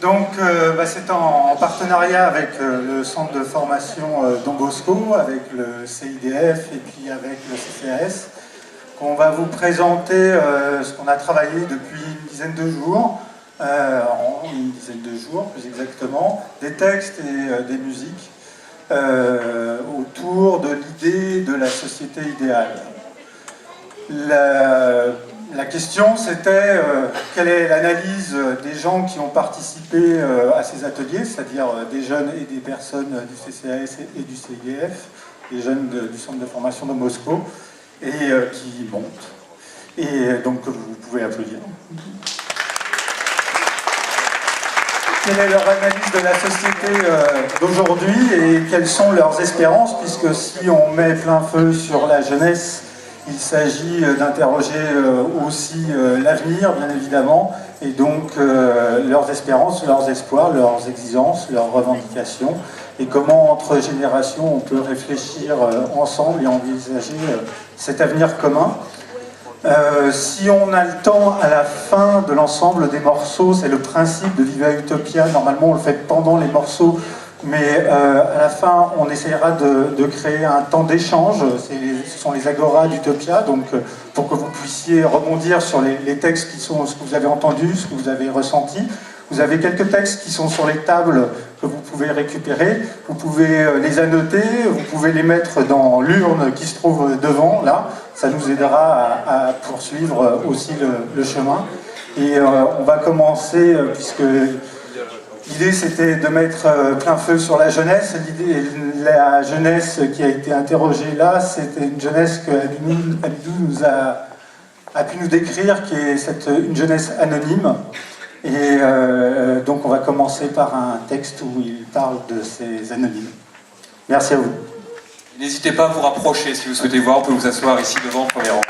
C'est en partenariat avec le centre de formation Don Bosco, avec le CIDF et puis avec le CCAS, qu'on va vous présenter ce qu'on a travaillé depuis une dizaine de jours, plus exactement, des textes et des musiques autour de l'idée de la société idéale. La question, c'était quelle est l'analyse des gens qui ont participé à ces ateliers, c'est-à-dire des jeunes et des personnes du CCAS et du CIDF, des jeunes du centre de formation de Moscou, et qui montent. Et donc, vous pouvez applaudir. Quelle est leur analyse de la société d'aujourd'hui et quelles sont leurs espérances, puisque si on met plein feu sur la jeunesse, il s'agit d'interroger aussi l'avenir, bien évidemment, et donc leurs espérances, leurs espoirs, leurs exigences, leurs revendications, et comment, entre générations, on peut réfléchir ensemble et envisager cet avenir commun. Si on a le temps à la fin de l'ensemble des morceaux, c'est le principe de Viva Utopia, normalement on le fait pendant les morceaux, mais à la fin, on essaiera de créer un temps d'échange. Ce sont les agoras d'Utopia, donc pour que vous puissiez rebondir sur les textes qui sont ce que vous avez entendu, ce que vous avez ressenti. Vous avez quelques textes qui sont sur les tables que vous pouvez récupérer. Vous pouvez les annoter, vous pouvez les mettre dans l'urne qui se trouve devant, là. Ça nous aidera à poursuivre aussi le chemin. Et on va commencer, puisque l'idée c'était de mettre plein feu sur la jeunesse. La jeunesse qui a été interrogée là, c'était une jeunesse que Abidou a pu nous décrire, qui est une jeunesse anonyme. Et donc on va commencer par un texte où il parle de ces anonymes. Merci à vous. N'hésitez pas à vous rapprocher si vous souhaitez voir, on peut vous asseoir ici devant, premier rang.